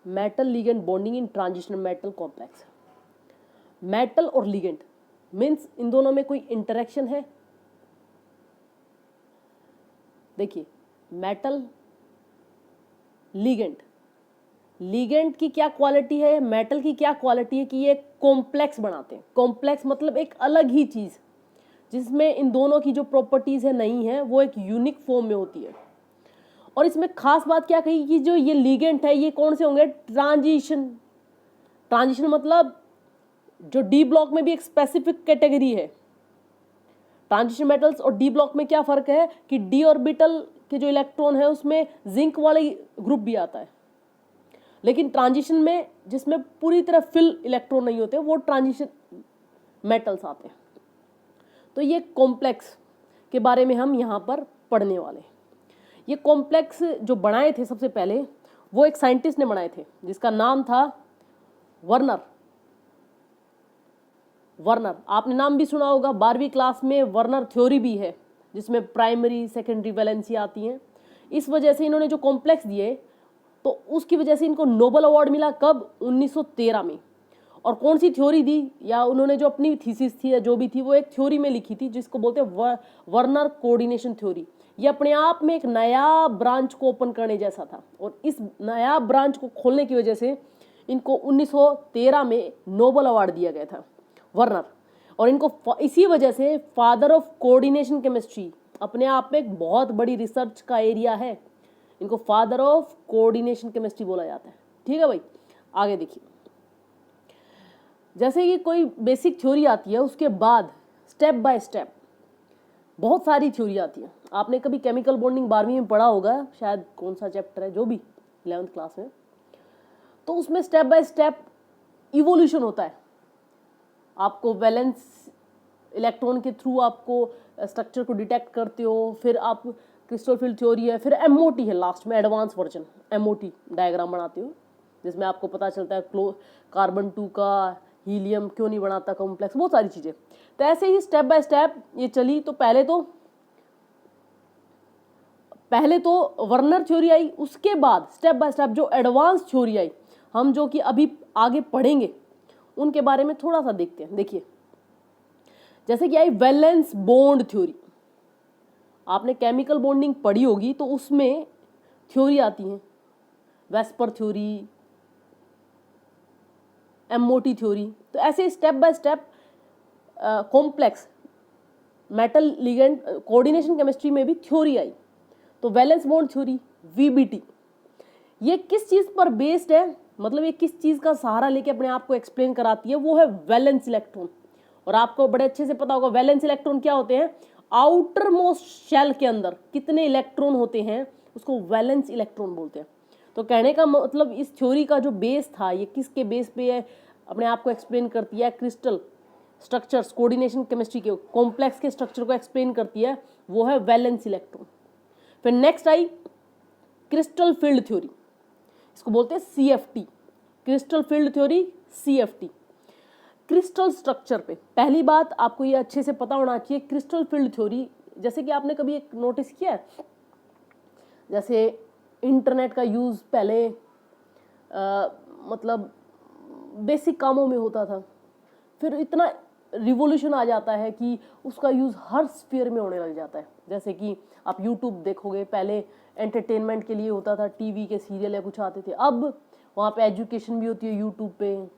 Metal ligand bonding in transition metal complex. Metal और ligand means in दोनों में कोई इंटरेक्शन है। देखिए मेटल लिगेंड, लिगेंड की क्या क्वालिटी है, मेटल की क्या क्वालिटी है कि ये कॉम्प्लेक्स बनाते हैं। कॉम्प्लेक्स मतलब एक अलग ही चीज जिसमें इन दोनों की जो प्रॉपर्टीज है नहीं है, वो एक यूनिक फॉर्म में होती है। और इसमें खास बात क्या कही कि जो ये लिगेंड है ये कौन से होंगे, ट्रांजिशन। ट्रांजिशन मतलब जो डी ब्लॉक में भी एक स्पेसिफिक कैटेगरी है। ट्रांजिशन मेटल्स और डी ब्लॉक में क्या फर्क है कि डी ऑर्बिटल के जो इलेक्ट्रॉन है उसमें जिंक वाला ग्रुप भी आता है, लेकिन ट्रांजिशन में जिसमें पूरी तरह फिल इलेक्ट्रॉन नहीं होते वो ट्रांजिशन मेटल्स आते हैं। तो ये कॉम्प्लेक्स के बारे में हम यहाँ पर पढ़ने वाले हैं। ये कॉम्प्लेक्स जो बनाए थे सबसे पहले वो एक साइंटिस्ट ने बनाए थे जिसका नाम था वर्नर। वर्नर आपने नाम भी सुना होगा, 12वीं क्लास में वर्नर थ्योरी भी है जिसमें प्राइमरी सेकेंडरी वैलेंसी आती हैं। इस वजह से इन्होंने जो कॉम्प्लेक्स दिए तो उसकी वजह से इनको नोबेल अवार्ड मिला, कब, 1913 में। और कौन सी थ्योरी दी, या उन्होंने जो अपनी थीसिस थी या जो भी थी वो एक थ्योरी में लिखी थी जिसको बोलते हैं वर्नर कोऑर्डिनेशन थ्योरी। ये अपने आप में एक नया ब्रांच को ओपन करने जैसा था, और इस नया ब्रांच को खोलने की वजह से इनको 1913 में नोबेल अवार्ड दिया गया था, वर्नर। और इनको इसी वजह से फादर ऑफ कोऑर्डिनेशन केमिस्ट्री, अपने आप में एक बहुत बड़ी रिसर्च का एरिया है, इनको फादर ऑफ कोऑर्डिनेशन केमिस्ट्री बोला जाता है। ठीक है भाई, आगे देखिए। जैसे कि कोई बेसिक थ्योरी आती है उसके बाद स्टेप बाय स्टेप बहुत सारी थ्योरी आती है। आपने कभी केमिकल बॉन्डिंग 12वीं में पढ़ा होगा, शायद कौन सा चैप्टर है, जो भी 11th क्लास में, तो उसमें स्टेप बाय स्टेप इवोल्यूशन होता है। आपको वैलेंस इलेक्ट्रॉन के थ्रू आपको स्ट्रक्चर को डिटेक्ट करते हो, फिर आप क्रिस्टल फील्ड थ्योरी है, फिर एमओटी है लास्ट में, एडवांस वर्जन एमओटी डायग्राम बनाते हो जिसमें आपको पता चलता है कार्बन 2 का हीलियम क्यों नहीं बनाता कॉम्प्लेक्स, बहुत सारी चीजें। तो ऐसे ही स्टेप बाय स्टेप ये चली। तो पहले तो वर्नर थ्योरी आई, उसके बाद स्टेप बाय स्टेप जो एडवांस थ्योरी आई, हम जो कि अभी आगे पढ़ेंगे उनके बारे में थोड़ा सा देखते हैं। देखिए जैसे कि आई वैलेंस बॉन्ड थ्योरी। आपने केमिकल बॉन्डिंग पढ़ी होगी तो उसमें थ्योरी आती हैं, वेस्पर थ्योरी, एमओटी थ्योरी। तो ऐसे step by step complex metal ligand coordination chemistry में भी थ्योरी आई। तो वैलेंस बॉन्ड थ्योरी, वीबीटी, ये किस चीज पर बेस्ड है, मतलब ये किस चीज का सहारा लेके अपने आप को एक्सप्लेन कराती है, वो है वैलेंस इलेक्ट्रॉन। और आपको बड़े अच्छे से पता होगा वैलेंस इलेक्ट्रॉन क्या होते हैं। आउटर मोस्ट शेल के अंदर कितने इलेक्ट्रॉन होते हैं उसको वैलेंस इलेक्ट्रॉन बोलते हैं। तो कहने का मतलब इस थ्योरी का जो बेस था, ये किसके बेस पे है, अपने आप को एक्सप्लेन करती है, क्रिस्टल स्ट्रक्चर्स कोऑर्डिनेशन केमिस्ट्री के कॉम्प्लेक्स के स्ट्रक्चर को एक्सप्लेन करती है, वो है वैलेंस इलेक्ट्रॉन। फिर next I crystal field theory, इसको बोलते हैं CFT, crystal field theory, CFT. Crystal structure पे पहली बात आपको ये अच्छे से पता होना चाहिए, क्रिस्टल फील्ड थ्योरी, जैसे कि आपने कभी एक नोटिस किया है, जैसे इंटरनेट का यूज पहले मतलब बेसिक कामों में होता था, फिर इतना रिवोल्यूशन आ जाता है कि उसका यूज हर स्फीयर में होने लग जाता है। जैसे कि आप यूट्यूब देखोगे, पहले एंटरटेनमेंट के लिए होता था, टीवी के सीरियल या कुछ आते थे, अब वहाँ पे एजुकेशन भी होती है यूट्यूब पे,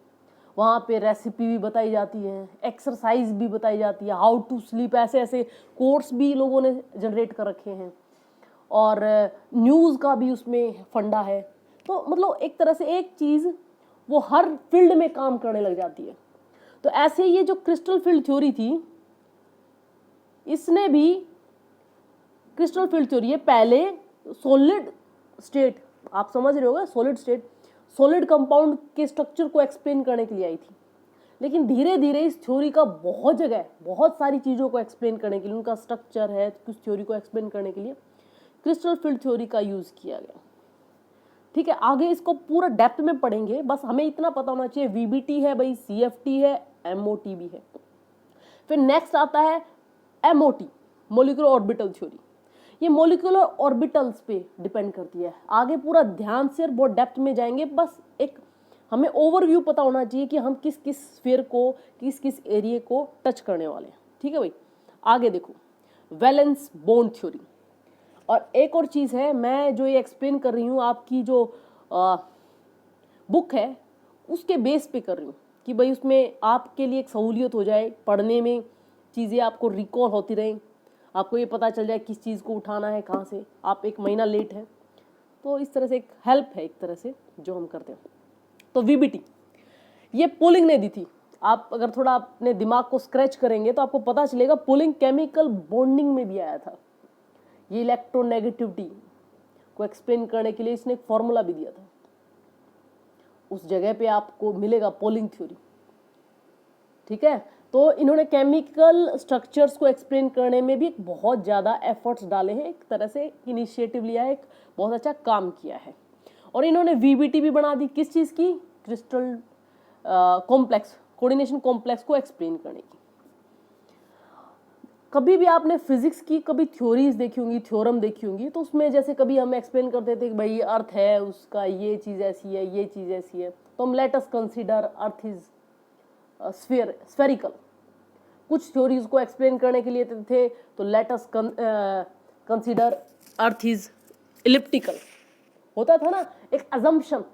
वहाँ पे रेसिपी भी बताई जाती है, एक्सरसाइज भी बताई जाती है, हाउ टू स्लीप, ऐसे ऐसे कोर्स भी लोगों ने जनरेट कर रखे हैं, और न्यूज़ का भी उसमें फंडा है। तो मतलब एक तरह से एक चीज़ वो हर फील्ड में काम करने लग जाती है। तो ऐसे ये जो क्रिस्टल फील्ड थ्योरी थी, इसने भी क्रिस्टल फील्ड थ्योरी है पहले सॉलिड स्टेट, आप समझ रहे होगा, सॉलिड स्टेट, सॉलिड कंपाउंड के स्ट्रक्चर को एक्सप्लेन करने के लिए आई थी। लेकिन धीरे धीरे इस थ्योरी का बहुत जगह बहुत सारी चीज़ों को एक्सप्लेन करने के लिए, उनका स्ट्रक्चर है कुछ थ्योरी को एक्सप्लेन करने के लिए क्रिस्टल फील्ड थ्योरी का यूज़ किया गया। ठीक है, आगे इसको पूरा डेप्थ में पढ़ेंगे, बस हमें इतना पता होना चाहिए वीबीटी है भाई, सीएफटी है, एमओटी भी है। फिर नेक्स्ट आता है एमओटी, मॉलिक्यूलर ऑर्बिटल थ्योरी। ये मोलिकुलर ऑर्बिटल्स पे डिपेंड करती है। आगे पूरा ध्यान से और बहुत डेप्थ में जाएंगे, बस एक हमें ओवरव्यू पता होना चाहिए कि हम किस किस स्फीयर को, किस किस एरिया को टच करने वाले हैं। ठीक है भाई, आगे देखो, वैलेंस बॉन्ड थ्योरी। और एक और चीज़ है, मैं जो ये एक्सप्लेन कर रही हूँ आपकी जो बुक है उसके बेस पे कर रही हूँ कि भाई उसमें आपके लिए एक सहूलियत हो जाए, पढ़ने में चीज़ें आपको रिकॉल होती रहें, आपको ये पता चल जाए किस चीज़ को उठाना है कहाँ से। आप एक महीना लेट है तो इस तरह से एक हेल्प है एक तरह से जो हम करते हैं। तो वीबीटी ये पोलिंग ने दी थी। आप अगर थोड़ा अपने दिमाग को स्क्रैच करेंगे तो आपको पता चलेगा पोलिंग केमिकल बॉन्डिंग में भी आया था। ये इलेक्ट्रोनेगेटिविटी को एक्सप्लेन करने के लिए इसने एक फॉर्मूला भी दिया था। उस जगह पे आपको मिलेगा पोलिंग थ्योरी। ठीक है, तो इन्होंने केमिकल स्ट्रक्चर्स को एक्सप्लेन करने में भी बहुत ज़्यादा एफर्ट्स डाले हैं, एक तरह से इनिशिएटिव लिया है, एक बहुत अच्छा काम किया है। और इन्होंने वीबीटी भी बना दी, किस चीज़ की, क्रिस्टल कॉम्प्लेक्स, कोऑर्डिनेशन कॉम्प्लेक्स को एक्सप्लेन करने की। कभी भी आपने फिजिक्स की कभी थ्योरीज देखी होंगी, थ्योरम देखी होंगी, तो उसमें जैसे कभी हम एक्सप्लेन करते थे कि भाई अर्थ है, उसका ये चीज़ ऐसी है, ये चीज़ ऐसी है, तो हम let us consider earth is spherical. कुछ थ्योरीज को एक्सप्लेन करने के लिए थे तो let us consider earth is elliptical. होता था ना एक अजम्पशन,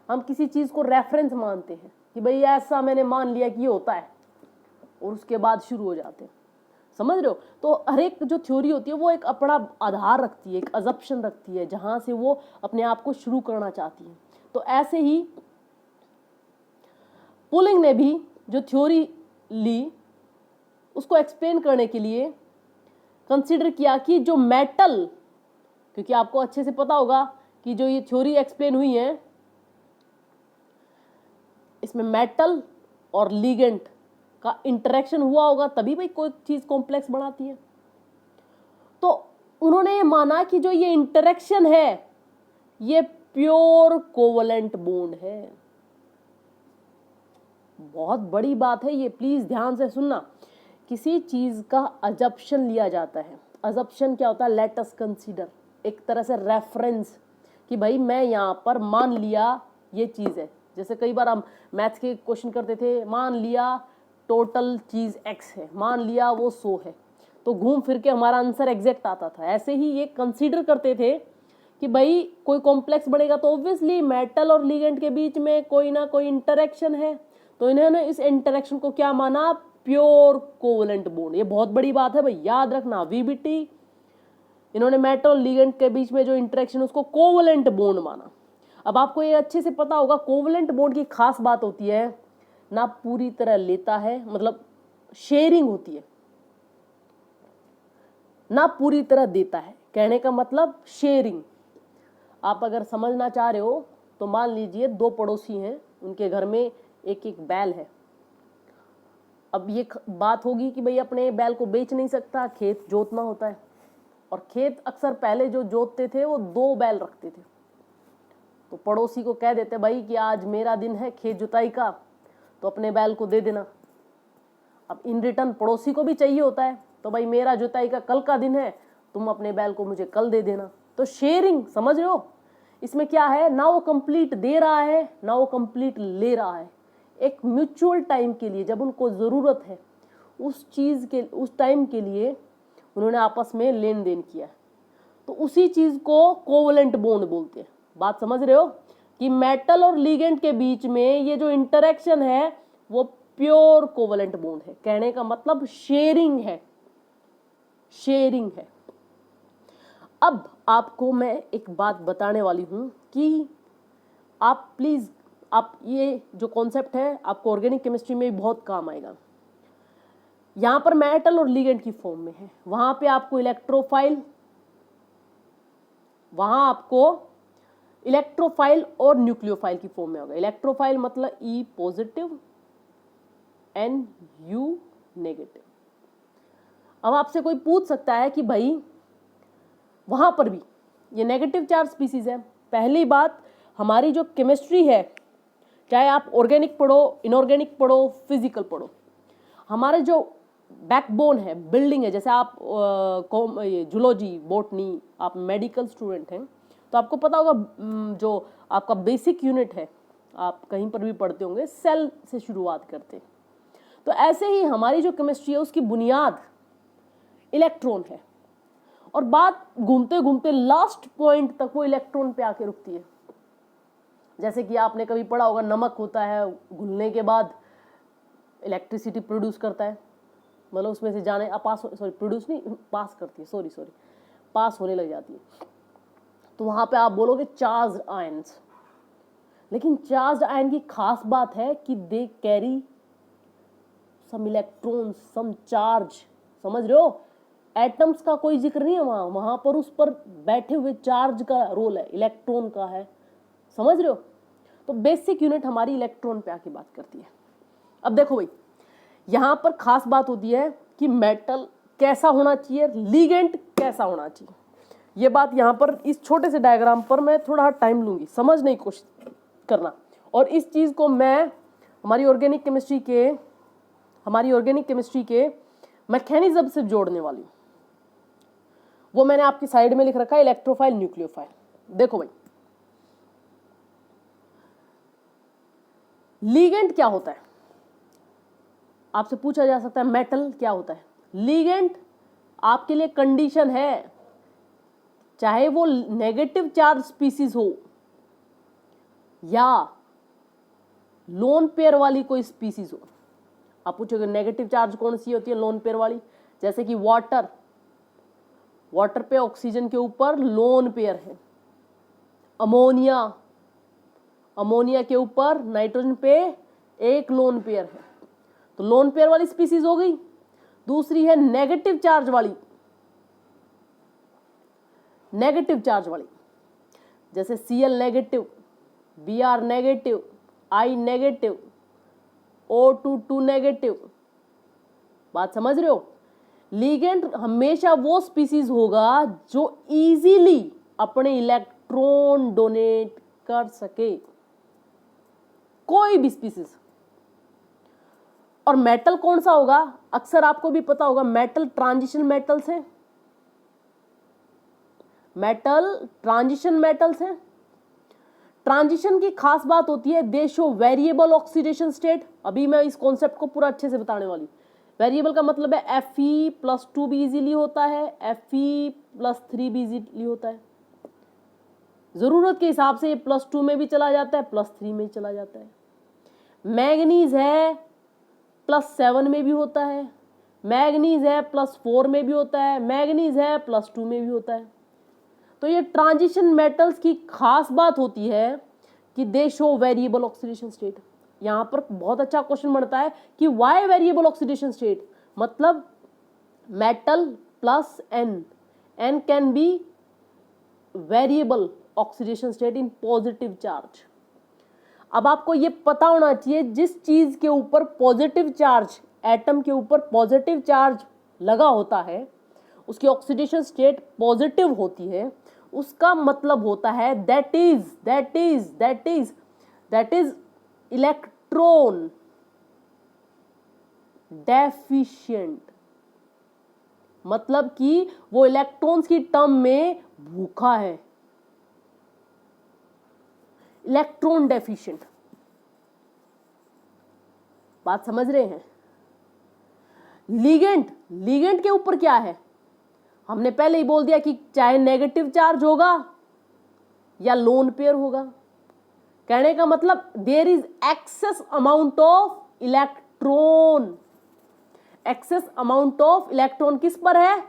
हम किसी चीज़ को रेफरेंस मानते हैं कि भाई ऐसा मैंने मान लिया कि ये होता है, और उसके बाद शुरू हो जाते हैं। समझ रहे हो? तो हर एक जो थ्योरी होती है वो एक अपना आधार रखती है, एक अजम्पशन रखती है जहां से वो अपने आप को शुरू करना चाहती है। तो ऐसे ही पोलिंग ने भी जो थ्योरी ली उसको एक्सप्लेन करने के लिए कंसीडर किया कि जो मेटल, क्योंकि आपको अच्छे से पता होगा कि जो ये थ्योरी एक्सप्लेन हुई है इसमें मेटल और लिगेंड का इंटरेक्शन हुआ होगा तभी भाई कोई चीज कॉम्प्लेक्स बनाती है। तो उन्होंने ये माना कि जो ये इंटरेक्शन है ये प्योर कोवलेंट बॉन्ड है। बहुत बड़ी बात है ये, प्लीज ध्यान से सुनना। किसी चीज का अजम्पशन लिया जाता है। अजम्पशन क्या होता है? लेट अस कंसीडर, एक तरह से रेफरेंस कि भाई मैं यहां पर मान लिया ये चीज है। जैसे कई बार हम मैथ्स के क्वेश्चन करते थे, मान लिया टोटल चीज x है, मान लिया वो 100 है, तो घूम फिर के हमारा आंसर एग्जैक्ट आता था। ऐसे ही ये कंसीडर करते थे कि भाई कोई कॉम्प्लेक्स बनेगा तो ऑब्वियसली मेटल और लिगेंड के बीच में कोई ना कोई इंटरेक्शन है, तो इन्होंने इस इंटरेक्शन को क्या माना? Pure covalent bond. ये बहुत बड़ी बात है भाई, याद रखना। वीबीटी इन्होंने मेटल और लिगेंड के बीच में जो इंटरेक्शन उसको कोवलेंट बॉन्ड माना। अब आपको ये अच्छे से पता होगा कोवलेंट बॉन्ड की खास बात होती है ना पूरी तरह लेता है, मतलब शेयरिंग होती है, ना पूरी तरह देता है। कहने का मतलब शेयरिंग। आप अगर समझना चाह रहे हो तो मान लीजिए 2 पड़ोसी हैं, उनके घर में एक एक बैल है। अब ये बात होगी कि भाई अपने बैल को बेच नहीं सकता, खेत जोतना होता है, और खेत अक्सर पहले जो जोतते थे वो 2 बैल रखते थे। तो पड़ोसी को कह देते भाई कि आज मेरा दिन है खेत जुताई का, तो अपने बैल को दे देना। अब इन रिटर्न पड़ोसी को भी चाहिए होता है, तो भाई मेरा जुताई का कल का दिन है, तुम अपने बैल को मुझे कल दे देना। तो शेयरिंग, समझ रहे हो? इसमें क्या है, ना वो कंप्लीट दे रहा है ना वो कंप्लीट ले रहा है। एक म्यूचुअल टाइम के लिए जब उनको जरूरत है उस चीज के, उस टाइम के लिए उन्होंने आपस में लेन देन किया, तो उसी चीज को कोवलेंट बॉन्ड बोलते हैं। बात समझ रहे हो कि मेटल और लिगेंड के बीच में ये जो इंटरेक्शन है वो प्योर कोवलेंट बॉन्ड है। कहने का मतलब शेयरिंग है, शेयरिंग है। अब आपको मैं एक बात बताने वाली हूं कि आप प्लीज, आप ये जो कॉन्सेप्ट है आपको ऑर्गेनिक केमिस्ट्री में भी बहुत काम आएगा। यहां पर मेटल और लिगेंड की फॉर्म में है, वहां पे आपको इलेक्ट्रोफाइल, वहां आपको इलेक्ट्रोफाइल और न्यूक्लियोफाइल की फॉर्म में होगा। इलेक्ट्रोफाइल मतलब E positive and U negative. अब आपसे कोई पूछ सकता है कि भाई वहां पर भी ये नेगेटिव चार्ज स्पीसीज है। पहली बात, हमारी जो केमिस्ट्री है, चाहे आप ऑर्गेनिक पढ़ो, इनऑर्गेनिक पढ़ो, फिजिकल पढ़ो, हमारे जो बैकबोन है, बिल्डिंग है। जैसे आप ये जूलॉजी, बॉटनी, आप मेडिकल स्टूडेंट हैं तो आपको पता होगा जो आपका बेसिक यूनिट है, आप कहीं पर भी पढ़ते होंगे, सेल से शुरुआत करते हैं। तो ऐसे ही हमारी जो केमिस्ट्री है उसकी बुनियाद इलेक्ट्रॉन है, और बात घूमते घूमते लास्ट पॉइंट तक वो इलेक्ट्रॉन पे आके रुकती है। जैसे कि आपने कभी पढ़ा होगा, नमक होता है, घुलने के बाद इलेक्ट्रिसिटी प्रोड्यूस करता है, मतलब उसमें से जाने पास, सॉरी प्रोड्यूस नहीं, पास करती है, सॉरी पास होने लग जाती है। तो वहां पे आप बोलोगे चार्ज आयंस, लेकिन चार्ज आयन की खास बात है कि they carry some electron, some charge. समझ रहे हो, एटम्स का कोई जिक्र नहीं है वहां पर उस पर बैठे हुए चार्ज का रोल है, इलेक्ट्रॉन का है। समझ रहे हो, तो बेसिक यूनिट हमारी इलेक्ट्रॉन पे आके बात करती है। अब देखो भाई, यहां पर खास बात होती है कि मेटल कैसा होना चाहिए, लिगेंड कैसा होना चाहिए। ये बात यहां पर इस छोटे से डायग्राम पर मैं थोड़ा टाइम लूंगी, समझने की कोशिश करना, और इस चीज को मैं हमारी ऑर्गेनिक केमिस्ट्री के मैकेनिज्म से जोड़ने वाली हूं। वो मैंने आपकी साइड में लिख रखा है, इलेक्ट्रोफाइल, न्यूक्लियोफाइल। देखो भाई, लिगेंड क्या होता है, आपसे पूछा जा सकता है मेटल क्या होता है। लिगेंड आपके लिए कंडीशन है, चाहे वो नेगेटिव चार्ज स्पीसीज हो या लोन पेयर वाली कोई स्पीसीज हो। आप पूछोगे नेगेटिव चार्ज कौन सी होती है, लोन पेयर वाली, जैसे कि वाटर पे ऑक्सीजन के ऊपर लोन पेयर है, अमोनिया के ऊपर नाइट्रोजन पे एक लोन पेयर है, तो लोन पेयर वाली स्पीसीज हो गई। दूसरी है नेगेटिव चार्ज वाली, जैसे Cl negative, Br negative, I negative, O22 negative. बात समझ रहे हो, लिगेंड हमेशा वो स्पीसीज होगा जो इजीली अपने इलेक्ट्रॉन डोनेट कर सके, कोई भी स्पीसीज। और मेटल कौन सा होगा, अक्सर आपको भी पता होगा, मेटल ट्रांजिशन मेटल्स हैं, ट्रांजिशन की खास बात होती है, दे शो वेरिएबल ऑक्सीडेशन स्टेट। अभी मैं इस कॉन्सेप्ट को पूरा अच्छे से बताने वाली। वेरिएबल का मतलब है Fe+2 भी इजीली होता है, Fe+3 भी इजीली होता है, जरूरत के हिसाब से ये +2 में भी चला जाता है, +3 में चला जाता है। मैग्नीज है +7 में भी होता है, मैग्नीज है +4 में भी होता है, मैग्नीज है +2 में भी होता है। तो ये ट्रांजिशन मेटल्स की खास बात होती है कि they show variable oxidation state. यहां पर बहुत अच्छा क्वेश्चन बनता है कि व्हाई वेरिएबल ऑक्सीडेशन स्टेट, मतलब metal plus n can be variable oxidation state in positive charge. अब आपको ये पता होना चाहिए, जिस चीज के ऊपर पॉजिटिव चार्ज, एटम के ऊपर पॉजिटिव चार्ज लगा होता है, उसकी ऑक्सीडेशन स्टेट पॉजिटिव होती है, उसका मतलब होता है दैट इज इलेक्ट्रॉन डेफिशिएंट, मतलब कि वो इलेक्ट्रॉन्स की टर्म में भूखा है, इलेक्ट्रॉन डेफिशिएंट। बात समझ रहे हैं। लिगेंड के ऊपर क्या है, हमने पहले ही बोल दिया कि चाहे नेगेटिव चार्ज होगा या लोन पेयर होगा। कहने का मतलब there is excess amount of electron किस पर है,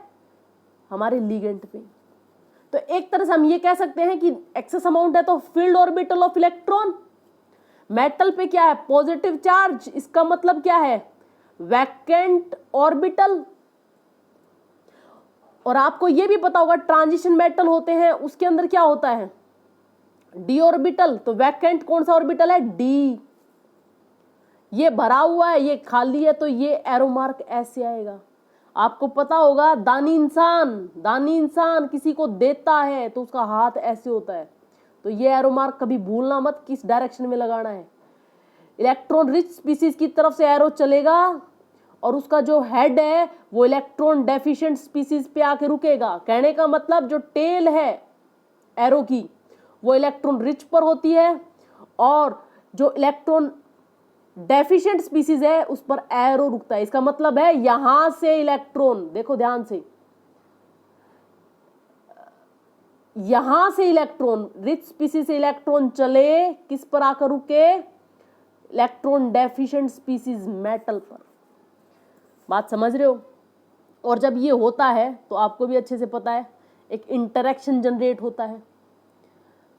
हमारे लिगेंड पे। तो एक तरह से हम ये कह सकते हैं कि एक्सेस अमाउंट है तो filled orbital of electron. Metal पे क्या है, पॉजिटिव चार्ज, इसका मतलब क्या है, वैकेंट ऑर्बिटल। और आपको यह भी पता होगा ट्रांजिशन मेटल होते हैं, उसके अंदर क्या होता है, डी ऑर्बिटल। तो वैकेंट कौन सा ऑर्बिटल है, डी। ये भरा हुआ है, ये खाली है, तो ये एरो मार्क ऐसे आएगा। आपको पता होगा दानी इंसान किसी को देता है तो उसका हाथ ऐसे होता है, तो ये एरो मार्क कभी भूलना मत, किस डायरेक्शन में लगाना है। इलेक्ट्रॉन रिच स्पीसीज की तरफ से एरो चलेगा और उसका जो हेड है वो इलेक्ट्रॉन डेफिशिएंट स्पीसीज पे आके रुकेगा। कहने का मतलब जो टेल है एरो की वो इलेक्ट्रॉन रिच पर होती है, और जो इलेक्ट्रॉन डेफिशिएंट स्पीसीज है उस पर एरो रुकता है। इसका मतलब है यहां से इलेक्ट्रॉन, देखो ध्यान से, यहां से इलेक्ट्रॉन, रिच स्पीसीज से इलेक्ट्रॉन चले किस पर आकर रुके, इलेक्ट्रॉन डेफिशिएंट स्पीसीज मेटल पर। बात समझ रहे हो? और जब ये होता है तो आपको भी अच्छे से पता है एक इंटरेक्शन जनरेट होता है।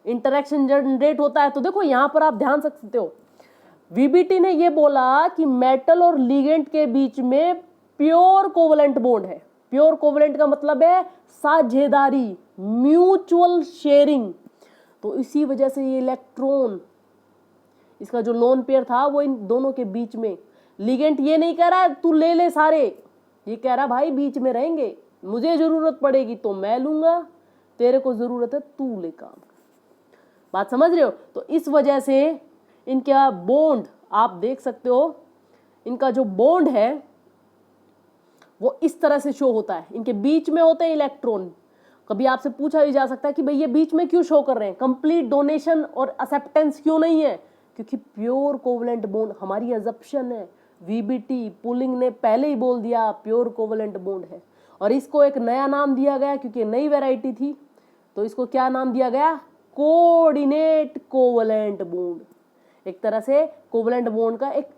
इंटरेक्शन जनरेट होता है तो देखो यहां पर आप ध्यान सकते हो, वीबीटी ने ये बोला कि मेटल और लिगेंड के बीच में प्योर कोवलेंट बॉन्ड है। प्योर कोवलेंट का मतलब है साझेदारी, म्यूचुअल शेयरिंग। तो इसी वजह से ये इलेक्ट्रॉन, इसका जो लोन पेयर था वो इन दोनों के बीच में, लिगेंड ये नहीं कह रहा है तू ले ले सारे, ये कह रहा भाई बीच में रहेंगे, मुझे जरूरत पड़ेगी तो मैं लूंगा, तेरे को जरूरत है तू ले काम। बात समझ रहे हो? तो इस वजह से इनका बॉन्ड आप देख सकते हो, इनका जो बॉन्ड है वो इस तरह से शो होता है, इनके बीच में होते हैं इलेक्ट्रॉन। कभी आपसे पूछा भी जा सकता है कि भाई ये बीच में क्यों शो कर रहे हैं, कंप्लीट डोनेशन और एक्सेप्टेंस क्यों नहीं है? क्योंकि प्योर कोवलेंट बॉन्ड हमारी अजप्शन है। वीबीटी पुलिंग ने पहले ही बोल दिया प्योर कोवलेंट बॉन्ड है, और इसको एक नया नाम दिया गया क्योंकि नई वैरायटी थी, तो इसको क्या नाम दिया गया, कोऑर्डिनेट कोवलेंट बॉन्ड। एक तरह से कोवलेंट बॉन्ड का एक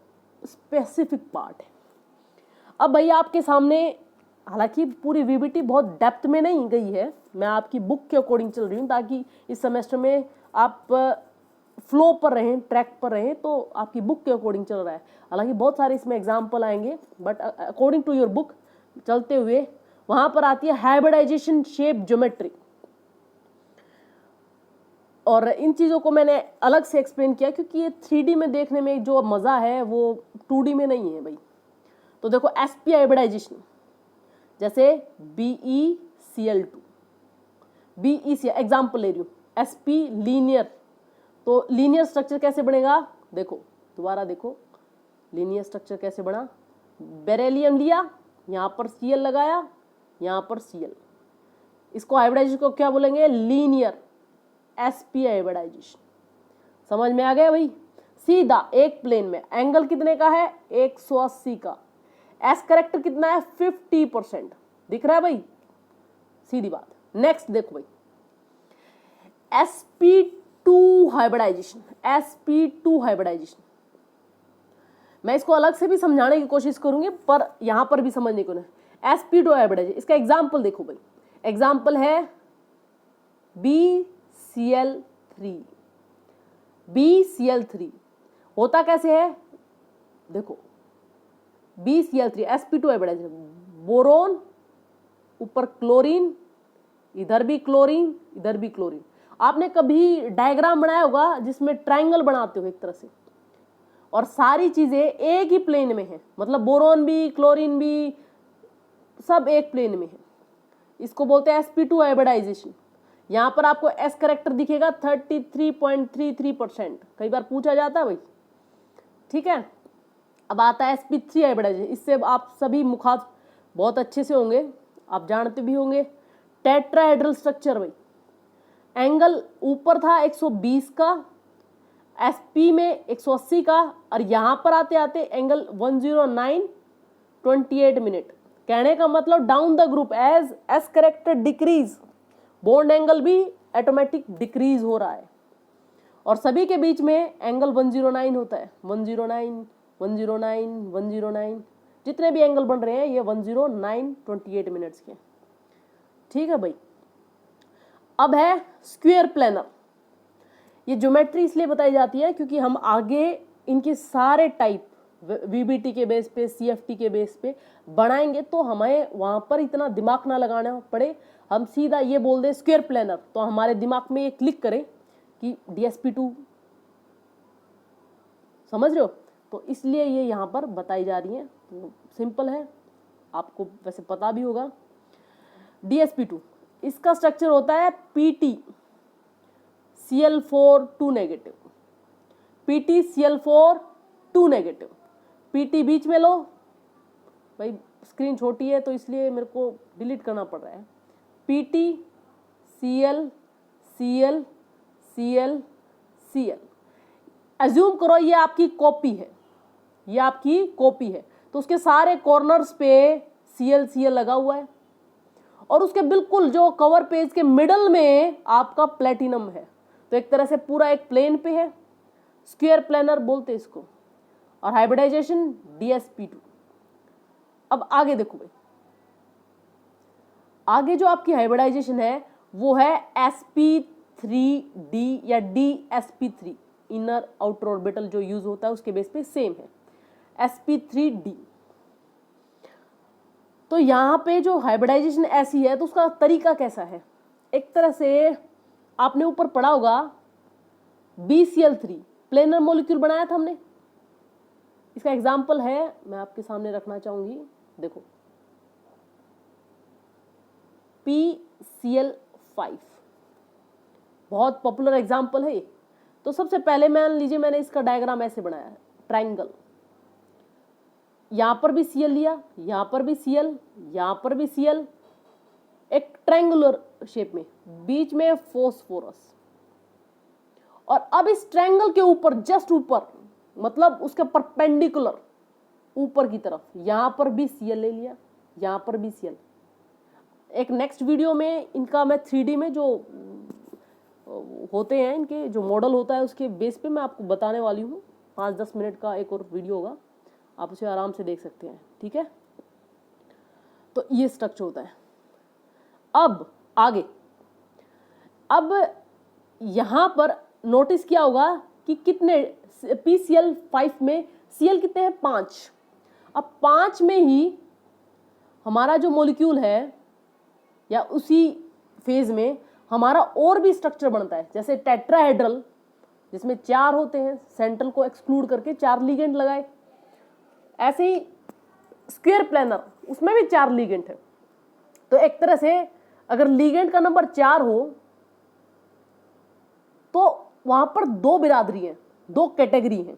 स्पेसिफिक पार्ट है। अब भाई आपके सामने, हालांकि पूरी वीबीटी बहुत डेप्थ में नहीं गई है, मैं आपकी बुक के अकॉर्डिंग चल रही हूँ ताकि इस सेमेस्टर में आप फ्लो पर रहें, ट्रैक पर रहें, तो आपकी बुक के अकॉर्डिंग चल रहा है। हालांकि बहुत सारे इसमें एग्जाम्पल आएंगे, but according to your book चलते हुए वहां पर आती है हाइब्रिडाइजेशन शेप ज्योमेट्री, और इन चीज़ों को मैंने अलग से एक्सप्लेन किया क्योंकि ये 3D में देखने में जो मज़ा है वो 2D में नहीं है भाई। तो देखो sp हाइब्रिडाइजेशन, जैसे BeCl2, BeCl एग्जाम्पल ले रही हूँ, sp लीनियर, तो लीनियर स्ट्रक्चर कैसे बनेगा, देखो दोबारा देखो लीनियर स्ट्रक्चर कैसे बना, बेरिलियम लिया, यहाँ पर Cl लगाया, यहाँ पर Cl, इसको हाइब्रिडाइजेशन को क्या बोलेंगे, लीनियर sp हाइब्रिडाइजेशन। समझ में आ गया भाई? सीधा एक प्लेन में एंगल कितने का है, 180 का, एस करेक्टर कितना है, 50%, दिख रहा है भाई? सीधी बात। नेक्स्ट देखो भाई, sp2 हाइब्रिडाइजेशन, sp2 हाइब्रिडाइजेशन, मैं इसको अलग से भी समझाने की कोशिश करूंगी पर यहां पर भी समझने को ना। sp2 हाइब्रिडाइजेशन, इसका एग्जाम्पल देखो भाई, एग्जाम्पल है BCl3। BCl3 होता कैसे है, देखो BCl3 sp2 हाइब्रिडाइजेशन, बोरोन ऊपर क्लोरीन, इधर भी क्लोरीन, इधर भी क्लोरीन। आपने कभी डायग्राम बनाया होगा जिसमें ट्रायंगल बनाते हो एक तरह से, और सारी चीजें एक ही प्लेन में है, मतलब बोरोन भी क्लोरीन भी सब एक प्लेन में है, इसको बोलते हैं sp2 हाइब्रिडाइजेशन। यहां पर आपको एस करेक्टर दिखेगा 33.33%, कई बार पूछा जाता है भाई, ठीक है। अब आता है sp3 हाइब्रिडाइजेशन, इससे आप सभी मुखात बहुत अच्छे से होंगे, आप जानते भी होंगे, टेट्राहेड्रल स्ट्रक्चर भाई, एंगल ऊपर था 120 का, sp में 180 का, और यहां पर आते आते एंगल 109.28 मिनट। कहने का मतलब down the group as s character decrease, bond angle भी ऑटोमेटिक डिक्रीज हो रहा है, और सभी के बीच में एंगल 109 होता है, 109, 109, 109, जितने भी एंगल बन रहे हैं ये 109.28 मिनट्स के, ठीक है भाई। अब है स्क्वायर प्लेनर, ये ज्योमेट्री इसलिए बताई जाती है क्योंकि हम आगे इनके सारे टाइप वीबीटी के बेस पे, सीएफटी के बेस पे बनाएंगे, तो हमें वहां पर इतना दिमाग ना लगाना पड़े, हम सीधा ये बोल दें स्क्वायर प्लेनर, तो हमारे दिमाग में ये क्लिक करें कि DSP2, समझ रहे हो? तो इसलिए ये यहाँ पर बताई जा रही है, तो सिंपल है, आपको वैसे पता भी होगा। DSP2 इसका स्ट्रक्चर होता है PtCl4 2 negative, PtCl4 2 negative, PT बीच में लो, भाई स्क्रीन छोटी है तो इसलिए मेरे को डिलीट करना पड़ रहा है। PT CL CL CL CL, assume करो ये आपकी कॉपी है, ये आपकी कॉपी है, तो उसके सारे कॉर्नर्स पे CL CL लगा हुआ है और उसके बिल्कुल जो कवर पेज के मिडल में आपका प्लेटिनम है। तो एक तरह से पूरा एक प्लेन पे है, स्क्वायर प्लेनर बोलते हैं इसको, और हाइब्रिडाइजेशन DsP2। अब आगे देखो भाई, आगे जो आपकी हाइब्रिडाइजेशन है वो है sp3d या DsP3, इनर आउटर ऑर्बिटल जो यूज होता है उसके बेस पे सेम है sp3d। तो यहां पे जो हाइब्रिडाइजेशन ऐसी है तो उसका तरीका कैसा है, एक तरह से आपने ऊपर पढ़ा होगा BCl3 प्लेनर मॉलिक्यूल बनाया था हमने, इसका एग्जाम्पल है मैं आपके सामने रखना चाहूंगी। देखो PCl5 बहुत पॉपुलर एग्जाम्पल है। तो सबसे पहले मान लीजिए मैंने इसका डायग्राम ऐसे बनाया है, ट्राइंगल, यहां पर भी Cl लिया, यहां पर भी Cl, यहां पर भी Cl, एक ट्रायंगुलर शेप में, बीच में फॉस्फोरस, और अब इस ट्रायंगल के ऊपर जस्ट ऊपर, मतलब उसके परपेंडिकुलर ऊपर की तरफ, यहां पर भी Cl ले लिया, यहां पर भी Cl। एक नेक्स्ट वीडियो में इनका मैं 3D में जो होते हैं इनके जो मॉडल होता है उसके बेस पे मैं आपको बताने वाली हूँ। 5-10 मिनट का एक और वीडियो होगा, आप उसे आराम से देख सकते हैं, ठीक है। तो ये स्ट्रक्चर होता है। अब आगे, अब यहां पर नोटिस किया होगा कि कितने PCl5 में Cl कितने हैं, 5। अब 5 में ही हमारा जो मॉलिक्यूल है या उसी फेज में हमारा और भी स्ट्रक्चर बनता है, जैसे टेट्राहेड्रल जिसमें 4 होते हैं, सेंट्रल को एक्सक्लूड करके 4 लिगेंड लगाए, ऐसे ही स्क्वायर प्लेनर उसमें भी 4 लिगेंड है। तो एक तरह से अगर लिगेंड का नंबर 4 हो तो वहां पर 2 बिरादरी है, 2 कैटेगरी है।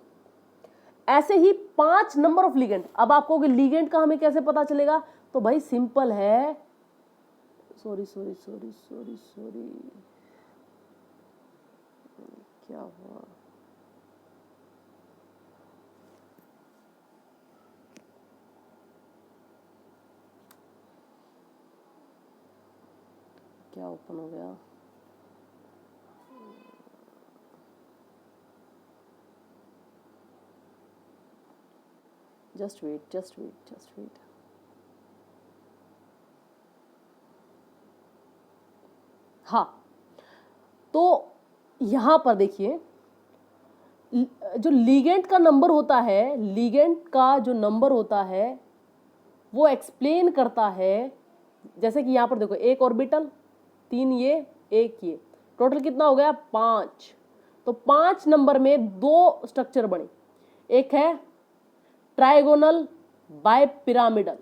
ऐसे ही 5 नंबर ऑफ लिगेंड। अब आपको लिगेंड का हमें कैसे पता चलेगा, तो भाई सिंपल है, सॉरी क्या हुआ, क्या ओपन हो गया, जस्ट वेट। हाँ, तो यहां पर देखिए जो लिगेंड का नंबर होता है, लिगेंड का जो नंबर होता है वो एक्सप्लेन करता है, जैसे कि यहां पर देखो 1 ऑर्बिटल, 3 ये, 1 ये, टोटल कितना हो गया, 5। तो 5 नंबर में 2 स्ट्रक्चर बने, एक है ट्राइगोनल बाय पिरामिडल,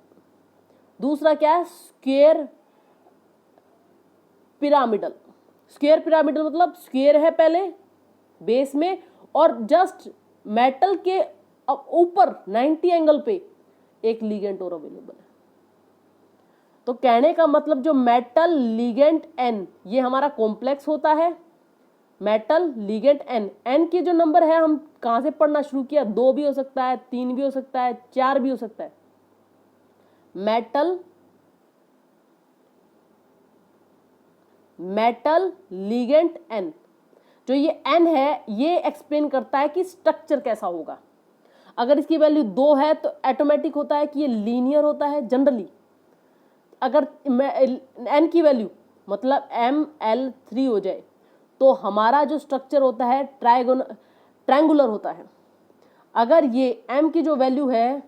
दूसरा क्या है, स्क्वायर पिरामिडल। स्क्वायर पिरामिडल मतलब स्क्वायर है पहले बेस में, और जस्ट मेटल के ऊपर 90 एंगल पे एक लिगेंड और अवेलेबल है। तो कहने का मतलब जो मेटल लिगेंड N, ये हमारा कॉम्प्लेक्स होता है, मेटल लिगेंड N की जो नंबर है हम कहां से पढ़ना शुरू किया, 2 भी हो सकता है, 3 भी हो सकता है, 4 भी हो सकता है। मेटल लिगेंड N, जो ये N है ये एक्सप्लेन करता है कि स्ट्रक्चर कैसा होगा। अगर इसकी वैल्यू 2 है तो ऑटोमेटिक होता है कि ये लीनियर होता है जनरली। अगर N की वैल्यू मतलब ML3 हो जाए तो हमारा जो स्ट्रक्चर होता है ट्रायंगुलर होता है। अगर ये M की जो वैल्यू है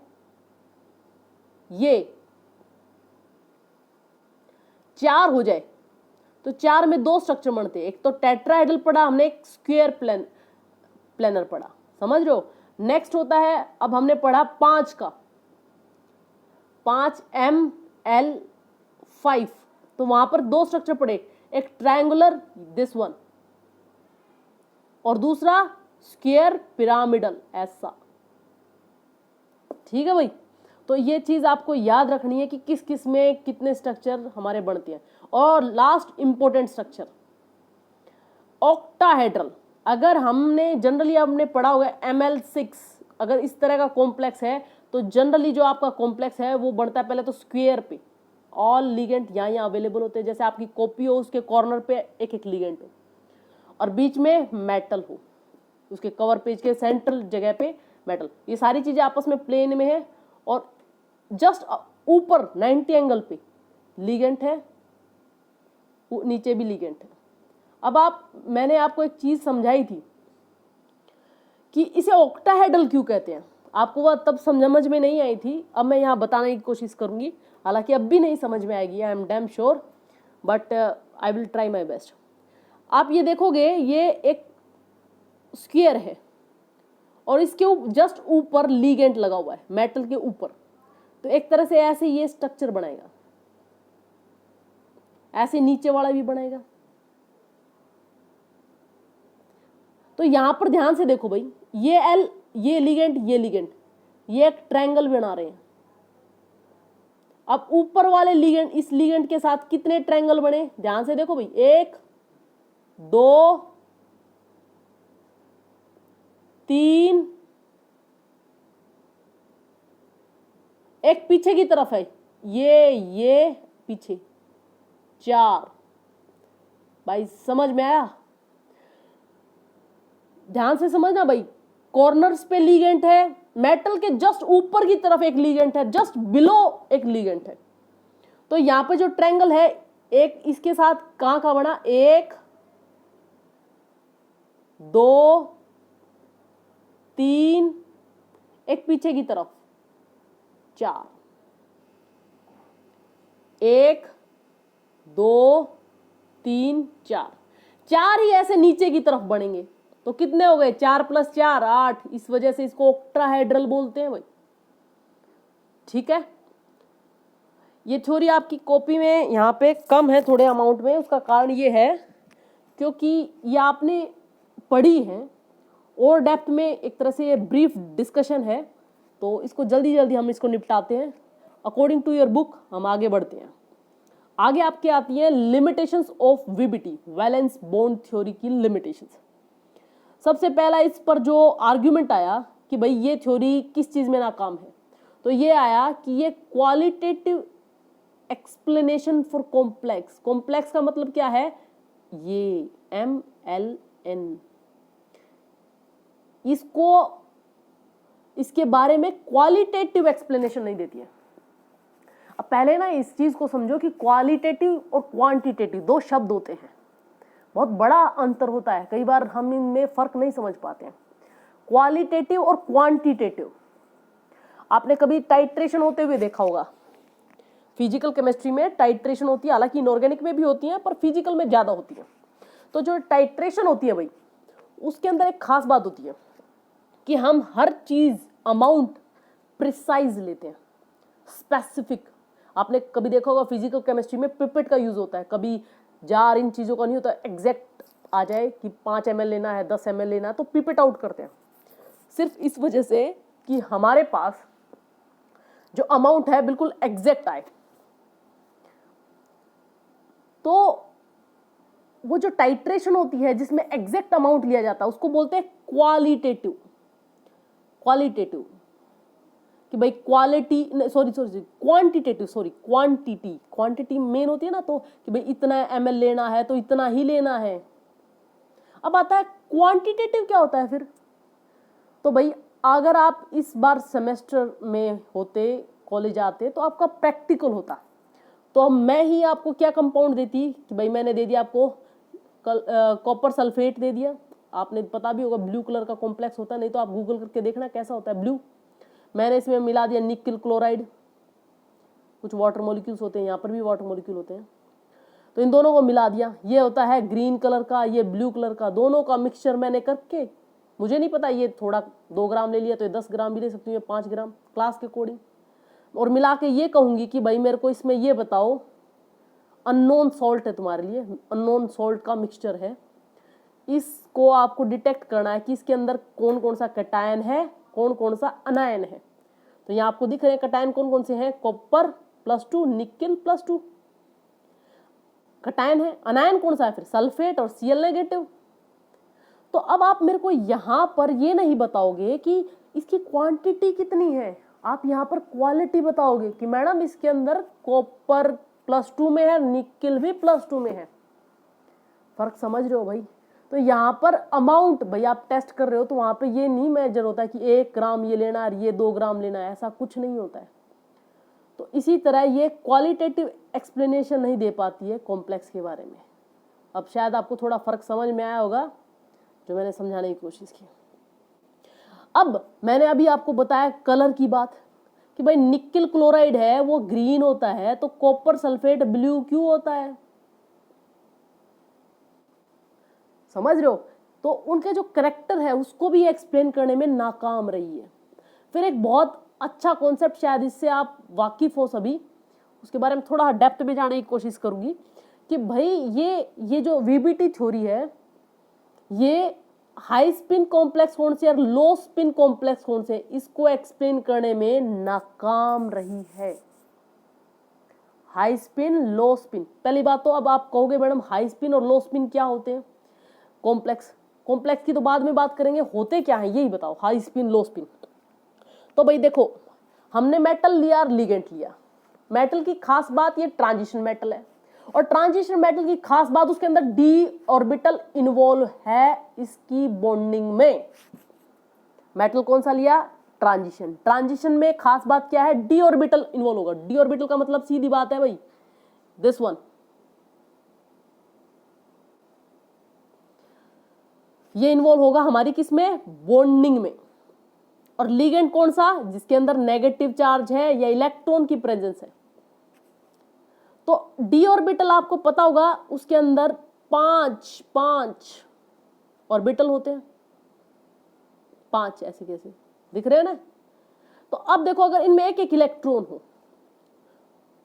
ये 4 हो जाए तो 4 में 2 स्ट्रक्चर बनते हैं, एक तो टेट्राहेड्रल पढ़ा हमने, एक स्क्वायर प्लेनर पढ़ा, समझ रहे हो। नेक्स्ट होता है, अब हमने पढ़ा 5 का, 5ML5, तो वहां पर 2 स्ट्रक्चर पड़े, एक ट्रायंगुलर दिस वन और दूसरा स्क्वायर पिरामिडल ऐसा, ठीक है भाई। तो ये चीज़ आपको याद रखनी है कि किस किस में कितने स्ट्रक्चर हमारे बनते हैं। और लास्ट इंपॉर्टेंट स्ट्रक्चर ऑक्टाहेड्रल। अगर हमने जनरली आपने पढ़ा होगा ML6, अगर इस तरह का कॉम्प्लेक्स है तो जनरली जो आपका कॉम्प्लेक्स है वो बनता है पहले तो स्क्वायर पे, ऑल लिगेंड यहाँ अवेलेबल होते हैं, जैसे आपकी कॉपी हो उसके कॉर्नर पे एक एक लिगेंड हो और बीच में मेटल हो, उसके कवर पेज के सेंट्रल जगह पे मेटल। ये सारी चीजें आपस में प्लेन में है और जस्ट ऊपर 90 एंगल पे लिगेंड है, नीचे भी लिगेंड है। अब मैंने आपको एक चीज समझाई थी कि इसे ऑक्टाहेड्रल क्यों कहते हैं, आपको वह तब समझ में नहीं आई थी, अब मैं यहाँ बताने की कोशिश करूंगी, हालांकि अब भी नहीं समझ में आएगी, I am damn sure, but I will try my best. आप ये देखोगे ये एक स्क्वायर है और इसके जस्ट ऊपर लिगेंड लगा हुआ है मेटल के ऊपर, तो एक तरह से ऐसे ये स्ट्रक्चर बनाएगा, ऐसे नीचे वाला भी बनाएगा। तो यहां पर ध्यान से देखो भाई, ये लिगेंड ये एक ट्रायंगल बना रहे हैं। अब ऊपर वाले लिगेंड, इस लिगेंड के साथ कितने ट्रायंगल बने, ध्यान से देखो भाई, 1 2 3, एक पीछे की तरफ है, ये पीछे 4। भाई समझ में आया, ध्यान से समझना भाई, कॉर्नर्स पे लिगेंड है, मेटल के जस्ट ऊपर की तरफ एक लिगेंड है, जस्ट बिलो एक लिगेंड है। तो यहां पे जो ट्रायंगल है एक इसके साथ कहां का बना, 1 2 3, एक पीछे की तरफ 4, 1 2 3 4, 4 ही ऐसे नीचे की तरफ बनेंगे। तो कितने हो गए, 4 + 4 8, इस वजह से इसको ऑक्टाहेड्रल बोलते हैं भाई। ठीक है, ये थ्योरी आपकी कॉपी में यहाँ पे कम है थोड़े अमाउंट में, उसका कारण ये है क्योंकि ये आपने पढ़ी है और डेप्थ में, एक तरह से ये ब्रीफ डिस्कशन है, तो इसको जल्दी हम इसको निपटाते हैं। अकॉर्डिंग टू योर बुक हम आगे बढ़ते हैं। आगे आपके आती है limitations of VBT, valence bond theory की लिमिटेशंस। सबसे पहला इस पर जो आर्ग्यूमेंट आया कि भाई ये थ्योरी किस चीज में नाकाम है, तो ये आया कि ये qualitative explanation for complex. Complex का मतलब क्या है, ये MLN, इसके बारे में क्वालिटेटिव एक्सप्लेनेशन नहीं देती है। अब पहले ना इस चीज को समझो कि क्वालिटेटिव और क्वांटिटेटिव 2 शब्द होते हैं, बहुत बड़ा अंतर होता है, कई बार हम इनमें फर्क नहीं समझ पाते हैं। क्वालिटेटिव और क्वांटिटेटिव, आपने कभी टाइट्रेशन होते हुए देखा होगा, फिजिकल केमिस्ट्री में टाइट्रेशन होती है, हालांकि इनऑर्गेनिक में भी होती है पर फिजिकल में ज्यादा होती है। तो जो टाइट्रेशन होती है भाई, उसके अंदर एक खास बात होती है कि हम हर चीज अमाउंट प्रिसाइज लेते हैं, स्पेसिफिक। आपने कभी देखा होगा फिजिकल केमिस्ट्री में पिपेट का यूज होता है, कभी जार इन चीजों का नहीं होता, एग्जैक्ट आ जाए कि 5 ml लेना है, 10 ml लेना है, तो पिपेट आउट करते हैं, सिर्फ इस वजह से कि हमारे पास जो अमाउंट है बिल्कुल एग्जैक्ट आए। तो वो जो टाइट्रेशन होती है जिसमें एग्जैक्ट अमाउंट लिया जाता है उसको बोलते हैं क्वालिटेटिव कि भाई क्वांटिटी मेन होती है ना, तो कि भाई इतना ml लेना है तो इतना ही लेना है। अब आता है क्वांटिटेटिव क्या होता है फिर, तो भाई अगर आप इस बार सेमेस्टर में होते, कॉलेज आते, तो आपका प्रैक्टिकल होता, तो मैं ही आपको क्या कंपाउंड देती कि भाई मैंने दे दिया आपको कॉपर सल्फेट दे दिया, आपने पता भी होगा ब्लू कलर का कॉम्प्लेक्स होता है, नहीं तो आप गूगल करके देखना कैसा होता है ब्लू। मैंने इसमें मिला दिया निकल क्लोराइड, कुछ वाटर मॉलिक्यूल्स होते हैं, यहाँ पर भी वाटर मॉलिक्यूल होते हैं, तो इन दोनों को मिला दिया, ये होता है ग्रीन कलर का, ये ब्लू कलर का, दोनों का मिक्सचर मैंने करके, मुझे नहीं पता ये थोड़ा 2 ग्राम ले लिया तो ये 10 ग्राम भी ले सकती हूँ, 5 ग्राम क्लास के अकॉर्डिंग, और मिला के ये कहूंगी कि भाई मेरे को इसमें ये बताओ, अननोन सॉल्ट है तुम्हारे लिए, अननोन सॉल्ट का मिक्सचर है, इसको आपको डिटेक्ट करना है कि इसके अंदर कौन कौन सा कैटायन है, कौन कौन सा अनायन है। तो यहाँ आपको दिख रहे हैं कटायन कौन कौन से हैं, कॉपर +2, निकेल +2 कटायन है। अनायन कौन सा है फिर, सल्फेट और Cl-। तो अब आप मेरे को यहाँ पर ये नहीं बताओगे कि इसकी क्वांटिटी कितनी है, आप यहाँ पर क्वालिटी बताओगे कि मैडम इसके अंदर कॉपर +2 में है, निकेल भी +2 में है। फर्क समझ रहे हो भाई। तो यहाँ पर अमाउंट भाई आप टेस्ट कर रहे हो तो वहां पे ये नहीं मेजर होता है कि 1 ग्राम ये लेना है, ये 2 ग्राम लेना है, ऐसा कुछ नहीं होता है। तो इसी तरह ये क्वालिटेटिव एक्सप्लेनेशन नहीं दे पाती है कॉम्प्लेक्स के बारे में। अब शायद आपको थोड़ा फर्क समझ में आया होगा जो मैंने समझाने की कोशिश की। अब मैंने अभी आपको बताया कलर की बात कि भाई निकेल क्लोराइड है वो ग्रीन होता है, तो कॉपर सल्फेट ब्लू क्यों होता है, समझ रहे हो। तो उनके जो करेक्टर है उसको भी एक्सप्लेन करने में नाकाम रही है। फिर एक बहुत अच्छा कॉन्सेप्ट, शायद इससे आप वाकिफ हो सभी, उसके बारे में थोड़ा डेप्थ में जाने की कोशिश करूंगी कि भाई ये जो वीबीटी थ्योरी है ये हाई स्पिन कॉम्प्लेक्स कौन से और लो स्पिन कॉम्प्लेक्स कौन से, इसको एक्सप्लेन करने में नाकाम रही है। हाई स्पिन लो स्पिन, पहली बात तो अब आप कहोगे मैडम हाई स्पिन और लो स्पिन क्या होते हैं, कॉम्प्लेक्स की तो बाद में बात करेंगे, होते क्या है यही बताओ, हाई स्पिन लो स्पिन। तो भाई देखो हमने मेटल लिया और लिगेंड लिया। मेटल की खास बात ये ट्रांजिशन मेटल है, और ट्रांजिशन मेटल की खास बात उसके अंदर डी ऑर्बिटल इन्वॉल्व है इसकी बॉन्डिंग में। मेटल कौन सा लिया, ट्रांजिशन में खास बात क्या है, डी ऑर्बिटल इन्वॉल्व होगा। डी ऑर्बिटल का मतलब सीधी बात है भाई दिस वन, ये इन्वॉल्व होगा हमारी किसमें, बॉन्डिंग में। और लिगेंड कौन सा, जिसके अंदर नेगेटिव चार्ज है या इलेक्ट्रॉन की प्रेजेंस है। तो डी ऑर्बिटल आपको पता होगा उसके अंदर पांच ऑर्बिटल होते हैं, 5 ऐसे कैसे दिख रहे हैं ना। तो अब देखो अगर इनमें एक एक इलेक्ट्रॉन हो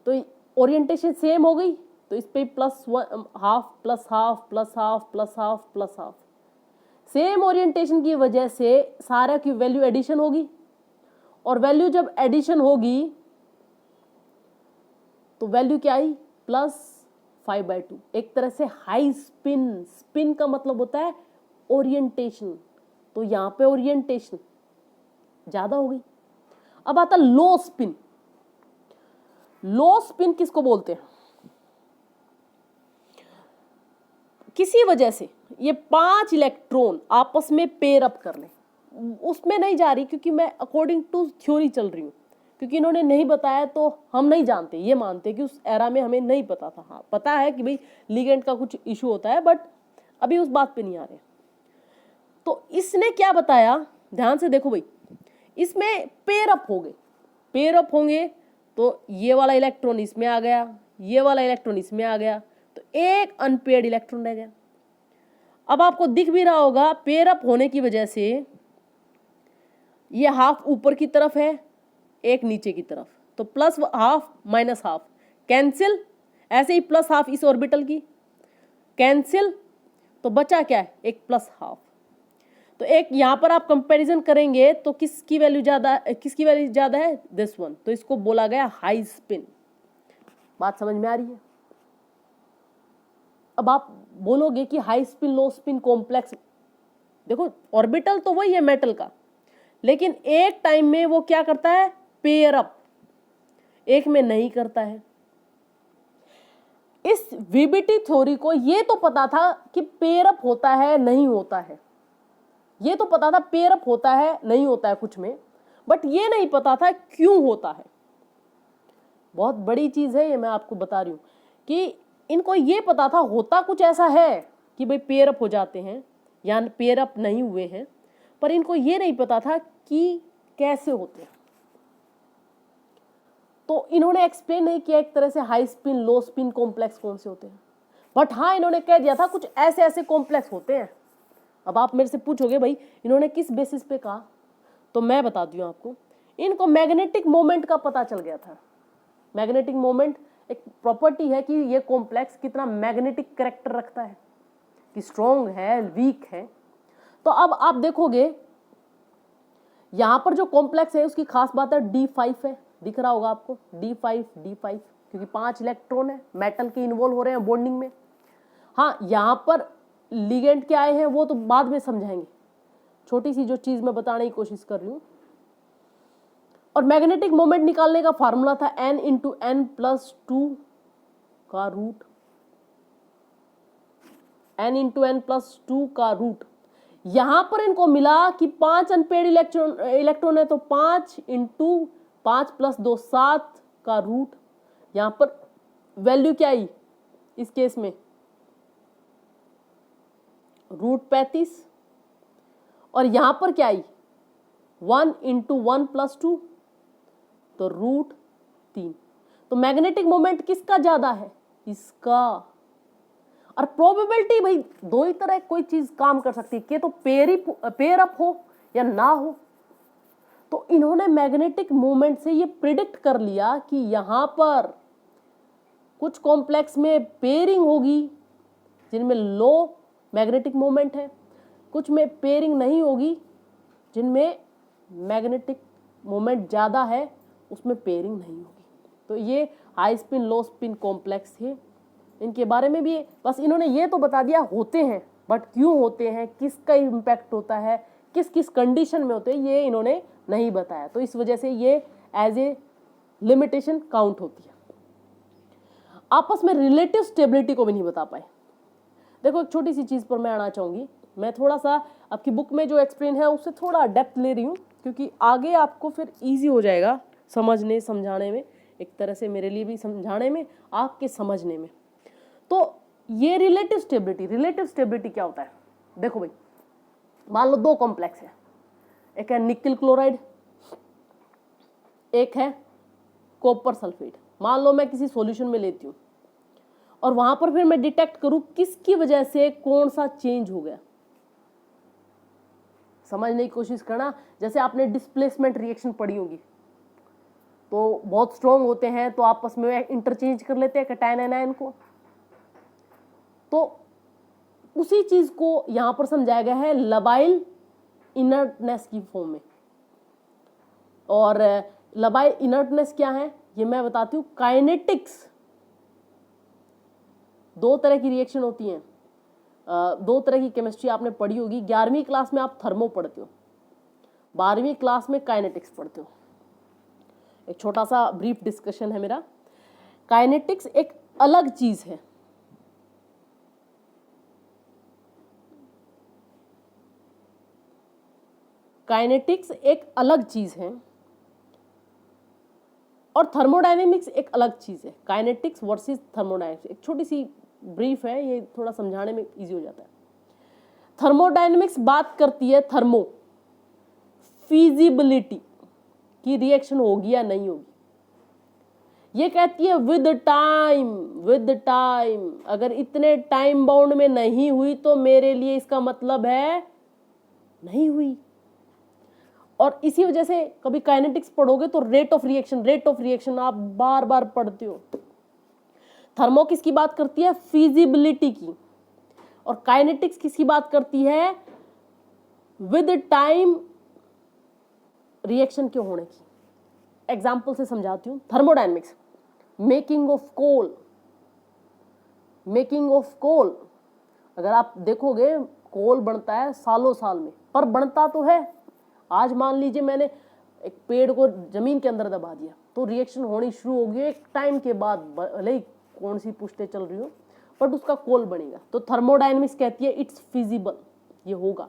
तो ओरिएंटेशन सेम हो गई, तो इस पे +1/2 +1/2 +1/2 +1/2 +1/2, सेम ओरिएंटेशन की वजह से सारा की वैल्यू एडिशन होगी, और वैल्यू जब एडिशन होगी तो वैल्यू क्या आई, +5/2। एक तरह से हाई स्पिन का मतलब होता है ओरिएंटेशन, तो यहां पे ओरिएंटेशन ज्यादा हो गई। अब आता लो स्पिन। लो स्पिन किसको बोलते हैं, किसी वजह से ये 5 इलेक्ट्रॉन आपस में पेयर अप कर ले, उसमें नहीं जा रही क्योंकि मैं अकॉर्डिंग टू थ्योरी चल रही हूं, क्योंकि इन्होंने नहीं बताया तो हम नहीं जानते, ये मानते कि उस एरा में हमें नहीं पता था। हाँ पता है कि भाई लिगेंड का कुछ इशू होता है, बट अभी उस बात पे नहीं आ रहे। तो इसने क्या बताया, ध्यान से देखो भाई, इसमें पेयर अप हो गए, पेयर अप होंगे तो ये वाला इलेक्ट्रॉन इसमें आ गया, ये वाला इलेक्ट्रॉन इसमें आ गया, तो एक अनपेयर्ड इलेक्ट्रॉन रह गया। अब आपको दिख भी रहा होगा पेयर अप होने की वजह से ये हाफ ऊपर की तरफ है, एक नीचे की तरफ, तो +1/2 -1/2 कैंसिल, ऐसे ही +1/2 इस ऑर्बिटल की कैंसिल, तो बचा क्या है, एक +1/2। तो एक यहां पर आप कंपैरिजन करेंगे तो किसकी वैल्यू ज्यादा है, दिस वन, तो इसको बोला गया हाई स्पिन। बात समझ में आ रही है। अब आप बोलोगे कि हाई स्पिन लो स्पिन कॉम्प्लेक्स, देखो ऑर्बिटल तो वही है मेटल का, लेकिन एक टाइम में वो क्या करता है, पेयर अप, एक में नहीं करता है। इस वीबीटी थ्योरी को ये तो पता था कि पेयर अप होता है नहीं होता है, ये तो पता था पेयर अप होता है नहीं होता है कुछ में, बट ये नहीं पता था क्यों होता है। बहुत बड़ी चीज है ये, मैं आपको बता रही हूं कि इनको ये पता था होता कुछ ऐसा है कि भाई पेयर अप हो जाते हैं या पेयर अप नहीं हुए हैं, पर इनको ये नहीं पता था कि कैसे होते हैं। तो इन्होंने एक्सप्लेन नहीं किया एक तरह से हाई स्पिन लो स्पिन कॉम्प्लेक्स कौन से होते हैं, बट हाँ इन्होंने कह दिया था कुछ ऐसे ऐसे कॉम्प्लेक्स होते हैं। अब आप मेरे से पूछोगे भाई इन्होंने किस बेसिस पे कहा, तो मैं बताती हूँ आपको। इनको मैग्नेटिक मोमेंट का पता चल गया था। मैग्नेटिक मोमेंट एक प्रॉपर्टी है कि ये कॉम्प्लेक्स कितना मैग्नेटिक कैरेक्टर रखता है, कि स्ट्रॉन्ग है वीक है। तो अब आप देखोगे यहां पर जो कॉम्प्लेक्स है उसकी खास बात है D5 है, दिख रहा होगा आपको D5 क्योंकि 5 इलेक्ट्रॉन है, मेटल के इन्वॉल्व हो रहे हैं बॉन्डिंग में। हाँ, यहां पर लिगेंड क्या आए हैं वो तो बाद में समझाएंगे, छोटी सी जो चीज मैं बताने की कोशिश कर रही हूं। और मैग्नेटिक मोमेंट निकालने का फार्मूला था n × n+2 का रूट, n × n+2 का रूट। यहां पर इनको मिला कि 5 अनपेड इलेक्ट्रॉन है, तो 5 × 5 + 2 7 का रूट। यहां पर वैल्यू क्या आई इस केस में, √35। और यहां पर क्या आई 1 × 1+2, तो √3। तो मैग्नेटिक मोमेंट किसका ज्यादा है, इसका। और प्रोबेबिलिटी भाई दो ही तरह कोई चीज काम कर सकती है, कि तो पेयर अप हो या ना हो। तो इन्होंने मैग्नेटिक मोमेंट से ये प्रिडिक्ट कर लिया कि यहां पर कुछ कॉम्प्लेक्स में पेयरिंग होगी जिनमें लो मैग्नेटिक मोमेंट है, कुछ में पेयरिंग नहीं होगी जिनमें मैग्नेटिक मोमेंट ज्यादा है, उसमें पेयरिंग नहीं होगी। तो ये हाई स्पिन लो स्पिन कॉम्प्लेक्स थे, इनके बारे में भी बस इन्होंने ये तो बता दिया होते हैं, बट क्यों होते हैं, किसका इम्पैक्ट होता है, किस किस कंडीशन में होते हैं, ये इन्होंने नहीं बताया। तो इस वजह से ये एज ए लिमिटेशन काउंट होती है। आपस में रिलेटिव स्टेबिलिटी को भी नहीं बता पाए। देखो एक छोटी सी चीज पर मैं आना चाहूंगी, मैं थोड़ा सा आपकी बुक में जो एक्सप्लेन है उससे थोड़ा डेप्थ ले रही हूँ, क्योंकि आगे आपको फिर इजी हो जाएगा समझने समझाने में, एक तरह से मेरे लिए भी समझाने में, आपके समझने में। तो ये रिलेटिव स्टेबिलिटी क्या होता है, देखो भाई मान लो दो कॉम्प्लेक्स है, एक है निकल क्लोराइड, एक है कॉपर सल्फेट। मान लो मैं किसी सॉल्यूशन में लेती हूँ और वहां पर फिर मैं डिटेक्ट करूं किसकी वजह से कौन सा चेंज हो गया। समझने की कोशिश करना, जैसे आपने डिस्प्लेसमेंट रिएक्शन पढ़ी होगी, तो बहुत स्ट्रॉन्ग होते हैं तो आपस में इंटरचेंज कर लेते हैं कैटायन एनायन को। तो उसी चीज को यहां पर समझाया गया है लबाइल इनर्टनेस की फॉर्म में। और लबाइल इनर्टनेस क्या है ये मैं बताती हूं। काइनेटिक्स, दो तरह की रिएक्शन होती हैं, दो तरह की केमिस्ट्री आपने पढ़ी होगी। 11वीं क्लास में आप थर्मो पढ़ते हो, 12वीं क्लास में काइनेटिक्स पढ़ते हो। एक छोटा सा ब्रीफ डिस्कशन है मेरा। काइनेटिक्स एक अलग चीज है, काइनेटिक्स एक अलग चीज है और थर्मोडायनेमिक्स एक अलग चीज है। काइनेटिक्स वर्सेस थर्मोडायनेमिक्स, एक छोटी सी ब्रीफ है, ये थोड़ा समझाने में इजी हो जाता है। थर्मोडायनेमिक्स बात करती है थर्मो फिजिबिलिटी की, रिएक्शन होगी या नहीं होगी। ये कहती है विद टाइम, अगर इतने टाइम बाउंड में नहीं हुई तो मेरे लिए इसका मतलब है नहीं हुई। और इसी वजह से कभी काइनेटिक्स पढ़ोगे तो रेट ऑफ रिएक्शन आप बार बार पढ़ते हो। थर्मो किसकी बात करती है, फिजिबिलिटी की, और काइनेटिक्स किसकी बात करती है, विद टाइम रिएक्शन के होने की। एग्जाम्पल से समझाती हूं। थर्मोडायनेमिक्स, मेकिंग ऑफ कोल, अगर आप देखोगे कोल बनता है सालों साल में, पर बनता तो है। आज मान लीजिए मैंने एक पेड़ को जमीन के अंदर दबा दिया तो रिएक्शन होनी शुरू होगी एक टाइम के बाद, भले ही कौन सी पुष्टे चल रही हो, बट उसका कोल बनेगा। तो थर्मोडायनेमिक्स कहती है इट्स फिजिबल, ये होगा।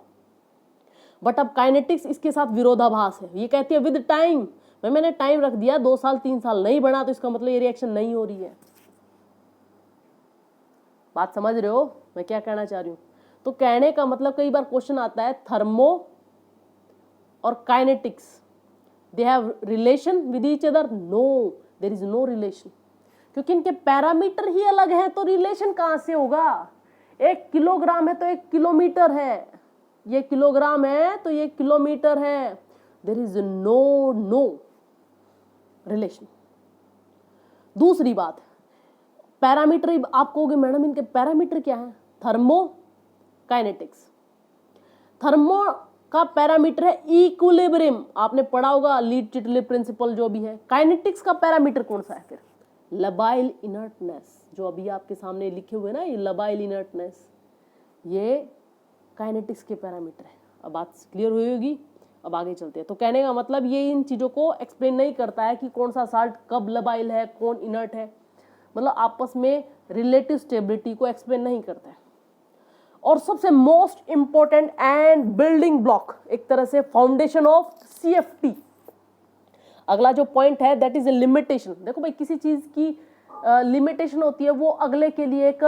बट अब काइनेटिक्स इसके साथ विरोधाभास है, ये कहती है विद टाइम, मैंने टाइम रख दिया 2 साल 3 साल नहीं बना तो इसका मतलब ये रिएक्शन नहीं हो रही है। बात समझ रहे हो मैं क्या कहना चाह रही हूं। तो कहने का मतलब, कई बार क्वेश्चन आता है थर्मो और kinetics they have relation with each other, no, there is no relation, क्योंकि इनके पैरामीटर ही अलग हैं, तो रिलेशन कहां से होगा। 1 किलोग्राम है तो 1 किलोमीटर है, ये किलोग्राम है तो ये किलोमीटर है, देयर इज नो रिलेशन। दूसरी बात, पैरामीटर, आप कहोगे मैडम इनके पैरामीटर क्या है। थर्मो काइनेटिक्स, थर्मो का पैरामीटर है इक्विलिब्रियम। आपने पढ़ा होगा ली टिटले प्रिंसिपल जो भी है। काइनेटिक्स का पैरामीटर कौन सा है फिर? लबाइल इनर्टनेस, जो अभी आपके सामने लिखे हुए ना, ये लबाइल इनर्टनेस, ये काइनेटिक्स के पैरामीटर है। अब बात क्लियर हुई होगी, अब आगे चलते हैं। तो कहने का मतलब ये इन चीज़ों को एक्सप्लेन नहीं करता है कि कौन सा साल्ट कब लबाइल है, कौन इनर्ट है, मतलब आपस में रिलेटिव स्टेबिलिटी को एक्सप्लेन नहीं करता है। और सबसे most important and building block, एक तरह से फाउंडेशन ऑफ CFT, अगला जो पॉइंट है दैट इज ए लिमिटेशन। देखो भाई, किसी चीज की लिमिटेशन होती है, वो अगले के लिए एक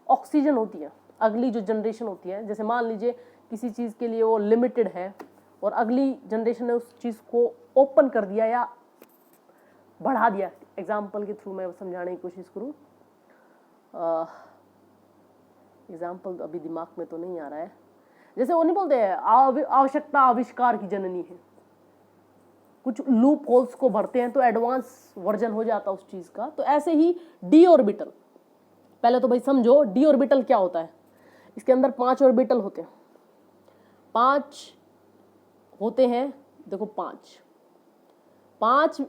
ऑक्सीजन होती है, अगली जो जनरेशन होती है। जैसे मान लीजिए किसी चीज के लिए वो लिमिटेड है और अगली जनरेशन ने उस चीज को ओपन कर दिया या बढ़ा दिया। एग्जाम्पल के थ्रू मैं समझाने की कोशिश करूं। एग्जाम्पल अभी दिमाग में तो नहीं आ रहा है। जैसे वो नहीं बोलते हैं आवश्यकता आविष्कार की जननी है, कुछ लूप होल्स को भरते हैं तो एडवांस वर्जन हो जाता है उस चीज का। तो ऐसे ही डी ऑर्बिटल, पहले तो भाई समझो डी ऑर्बिटल क्या होता है। इसके अंदर 5 ऑर्बिटल होते हैं, 5 होते हैं, देखो 5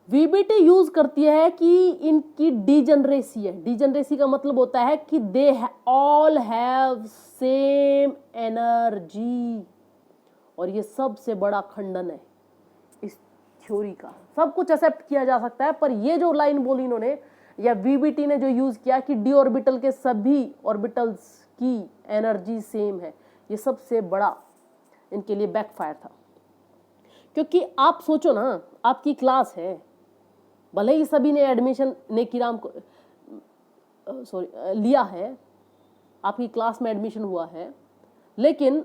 VBT यूज करती है कि इनकी डीजनरेसी है। डीजनरेसी का मतलब होता है कि they all have same energy, और ये सबसे बड़ा खंडन है इस थ्योरी का। सब कुछ एक्सेप्ट किया जा सकता है, पर ये जो लाइन बोली इन्होंने या VBT ने जो यूज किया कि डी ऑर्बिटल के सभी ऑर्बिटल्स की एनर्जी सेम है, ये सबसे बड़ा इनके लिए बैकफायर था। क्योंकि आप सोचो ना, आपकी क्लास है, भले ही सभी ने एडमिशन नेकीराम को लिया है, आपकी क्लास में एडमिशन हुआ है, लेकिन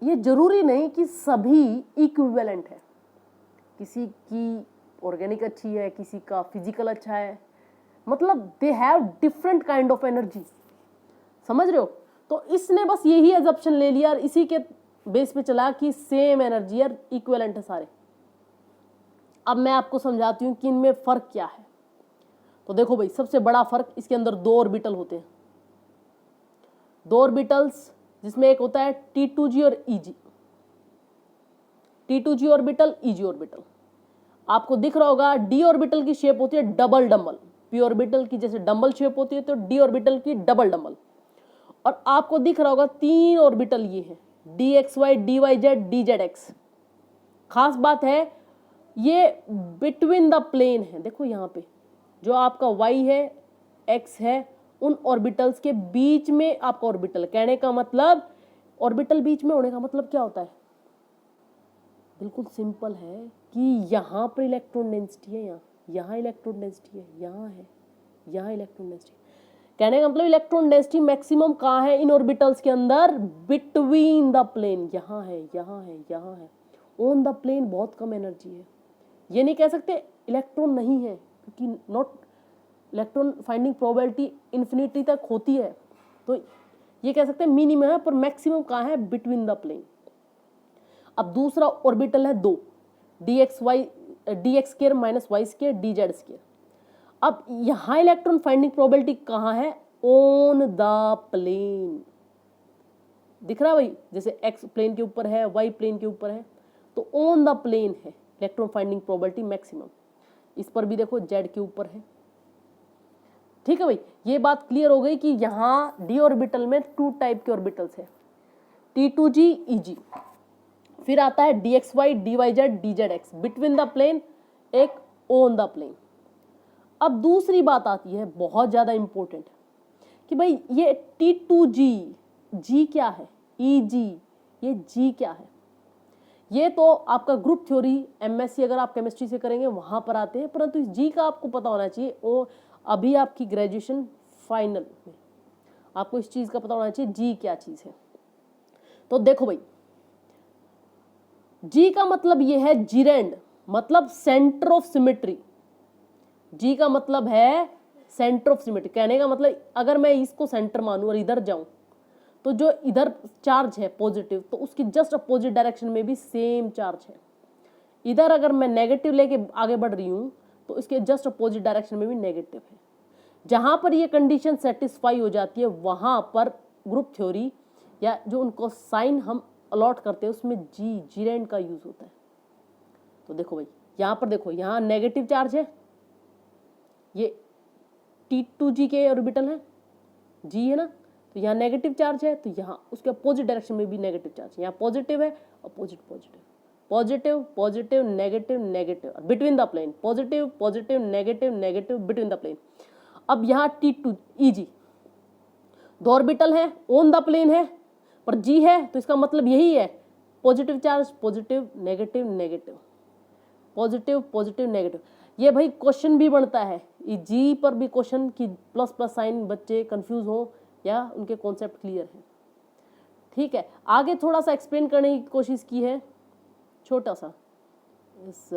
ये जरूरी नहीं कि सभी इक्विवेलेंट है। किसी की ऑर्गेनिक अच्छी है, किसी का फिजिकल अच्छा है, मतलब they have different kind of energy, समझ रहे हो? तो इसने बस यही एजम्पशन ले लिया और इसी के बेस पे चला कि सेम एनर्जी और इक्विवेलेंट है सारे। अब मैं आपको समझाती हूँ कि इनमें फर्क क्या है। तो देखो भाई, सबसे बड़ा फर्क, इसके अंदर 2 ऑर्बिटल होते हैं, 2 ऑर्बिटल्स, जिसमें एक होता है T2G और EG। T2G orbital, EG orbital. आपको दिख रहा होगा डी ऑर्बिटल की शेप होती है डबल डंबल, पी ऑर्बिटल की जैसे डंबल शेप होती है तो डी ऑर्बिटल की डबल डंबल। और आपको दिख रहा होगा 3 ऑर्बिटल ये है, DXY, DYZ, DZX। खास बात है ये बिटवीन द प्लेन है। देखो यहाँ पे जो आपका Y है, X है, उन ऑर्बिटल्स के बीच में आपका ऑर्बिटल। कहने का मतलब ऑर्बिटल बीच में होने का मतलब क्या होता है? बिल्कुल सिंपल है कि यहाँ पर इलेक्ट्रॉन डेंसिटी है, यहाँ इलेक्ट्रॉन डेंसिटी है, यहाँ है, यहाँ इलेक्ट्रॉन डेंसिटी। कहने का मतलब इलेक्ट्रॉन डेंसिटी मैक्सिमम कहाँ है इन ऑर्बिटल्स के अंदर? बिटवीन द प्लेन, यहाँ है, यहाँ है, यहाँ है। ऑन द प्लेन बहुत कम एनर्जी है। ये नहीं कह सकते इलेक्ट्रॉन नहीं है, क्योंकि not electron finding probability infinity तक होती है, तो ये कह सकते हैं मिनिमम है, पर मैक्सिमम कहाँ है? Between the plane. अब दूसरा ऑर्बिटल है 2, DX square minus Y square, DZ square. अब यहाँ इलेक्ट्रॉन फाइंडिंग प्रोबेबिलिटी कहाँ है? On the plane. दिख रहा है भाई, जैसे X प्लेन के ऊपर है, Y प्लेन के ऊपर है, तो ऑन द प्लेन है इलेक्ट्रॉन फाइंडिंग प्रोबेबिलिटी मैक्सिमम। इस पर भी देखो Z के ऊपर है। ठीक है भाई, ये बात क्लियर हो गई कि यहाँ डी ऑर्बिटल में 2 टाइप के ऑर्बिटल्स है, T2G, EG। फिर आता है DXY, DYZ, DZX, between the plane, एक ऑन द प्लेन। अब दूसरी बात आती है बहुत ज्यादा इंपॉर्टेंट, कि भाई ये T2G, G क्या है? EG, ये G क्या है? ये तो आपका ग्रुप थ्योरी MSc अगर आप केमिस्ट्री से करेंगे वहां पर आते हैं, परंतु इस G का आपको पता होना चाहिए। वो अभी आपकी ग्रेजुएशन फाइनल में आपको इस चीज का पता होना चाहिए G क्या चीज है। तो देखो भाई, G का मतलब ये है जिरेंड, मतलब सेंटर ऑफ सिमेट्री। G का मतलब है सेंटर ऑफ सिमेट्री। कहने का मतलब अगर मैं इसको सेंटर मानूं और इधर जाऊं, तो जो इधर चार्ज है पॉजिटिव, तो उसकी जस्ट अपोजिट डायरेक्शन में भी सेम चार्ज है। इधर अगर मैं नेगेटिव लेके आगे बढ़ रही हूं, तो इसके जस्ट अपोजिट डायरेक्शन में भी नेगेटिव है। जहां पर ये कंडीशन सेटिस्फाई हो जाती है वहां पर ग्रुप थ्योरी या जो उनको साइन हम अलॉट करते हैं उसमें जीरेंड का यूज होता है। तो देखो भाई यहां पर देखो, यहां नेगेटिव चार्ज है, ये T2G के ऑर्बिटल है, G है ना, तो यहाँ नेगेटिव चार्ज है, तो यहाँ उसके अपोजिट डायरेक्शन में भी नेगेटिव चार्ज है। यहाँ पॉजिटिव है, opposite positive, positive positive negative negative, between the plane positive positive negative negative between the plane. अब यहाँ T2EG दो ऑर्बिटल है, ऑन द प्लेन है, पर G है, तो इसका मतलब यही है positive charge positive negative negative positive positive negative. ये भाई क्वेश्चन भी बनता है, ये जी पर भी क्वेश्चन की प्लस प्लस साइन बच्चे कंफ्यूज हो या उनके कॉन्सेप्ट क्लियर है। ठीक है, आगे थोड़ा सा एक्सप्लेन करने की कोशिश की है, छोटा सा इस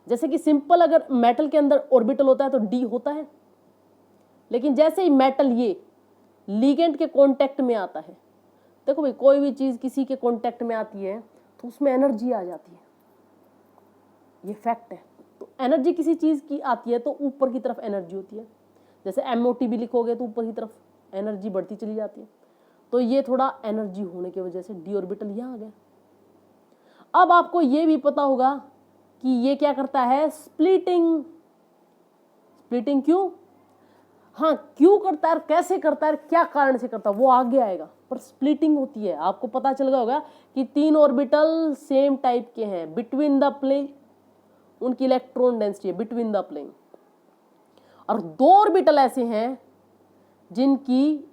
जैसे कि सिंपल अगर मेटल के अंदर ऑर्बिटल होता है तो डी होता है, लेकिन जैसे ही मेटल ये लिगेंड के कांटेक्ट में आता है, देखो भाई कोई भी चीज किसी के कांटेक्ट में आती है तो उसमें एनर्जी आ जाती है, ये फैक्ट है। तो एनर्जी किसी चीज की आती है तो ऊपर की तरफ एनर्जी होती है, जैसे MOT भी लिखोगे तो ऊपर की तरफ एनर्जी बढ़ती चली जाती है। तो ये थोड़ा एनर्जी होने की वजह से डी ऑर्बिटल यहाँ आ गया। अब आपको ये भी पता होगा कि ये क्या करता है, स्प्लिटिंग। स्प्लिटिंग क्यों, हाँ क्यों करता है, कैसे करता है, क्या कारण से करता है वो आगे आएगा, पर स्प्लिटिंग होती है। आपको पता चल गया होगा कि 3 ऑर्बिटल सेम टाइप के हैं बिटवीन द प्लेन, उनकी इलेक्ट्रॉन डेंसिटी है बिटवीन द प्लेन, और 2 ऑर्बिटल ऐसे हैं जिनकी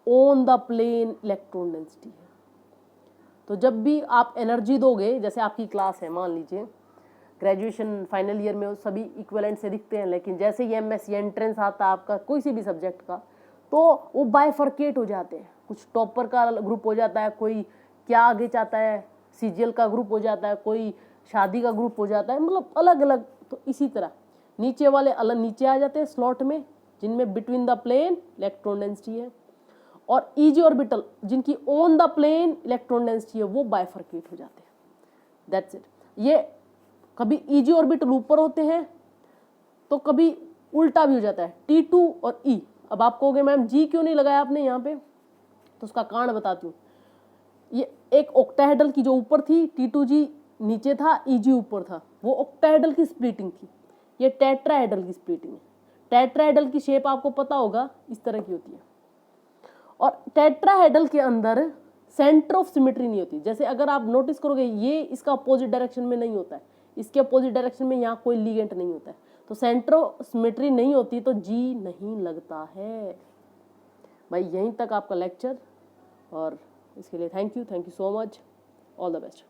on the plane electron density है। तो जब भी आप एनर्जी दोगे, जैसे आपकी क्लास है, मान लीजिए ग्रेजुएशन फाइनल ईयर में सभी इक्विवेलेंट से दिखते हैं, लेकिन जैसे ही MSc एंट्रेंस आता है आपका कोई सी भी सब्जेक्ट का, तो वो बाइफर्केट हो जाते हैं। कुछ टॉपर का ग्रुप हो जाता है, कोई क्या आगे चाहता है, CGL का ग्रुप हो जाता है, कोई शादी का ग्रुप हो जाता है, मतलब अलग अलग। तो इसी तरह नीचे वाले अलग नीचे आ जाते हैं स्लॉट में, जिनमें between the plane electron density है, और EG ऑर्बिटल जिनकी on the plane electron density है वो बाइफर्केट हो जाते हैं। That's it. ये कभी EG ऑर्बिटल ऊपर होते हैं तो कभी उल्टा भी हो जाता है, T2 और E। अब आप कहोगे मैम G क्यों नहीं लगाया आपने यहाँ पे, तो उसका कारण बताती हूँ। ये एक ऑक्टाहेड्रल की जो ऊपर थी, T2G नीचे था, EG ऊपर था, वो ऑक्टाहेड्रल की स्प्लिटिंग थी। ये टेट्राहेड्रल की स्प्लिटिंग है। टेट्राहेड्रल की शेप आपको पता होगा इस तरह की होती है, और टेट्राहेड्रल के अंदर सेंटर ऑफ सिमेट्री नहीं होती। जैसे अगर आप नोटिस करोगे ये इसका अपोजिट डायरेक्शन में नहीं होता है, इसके अपोजिट डायरेक्शन में यहाँ कोई लिगेंट नहीं होता है, तो सेंटर ऑफ सिमेट्री नहीं होती तो G नहीं लगता है। भाई यहीं तक आपका लेक्चर, और इसके लिए thank you so much, all the best.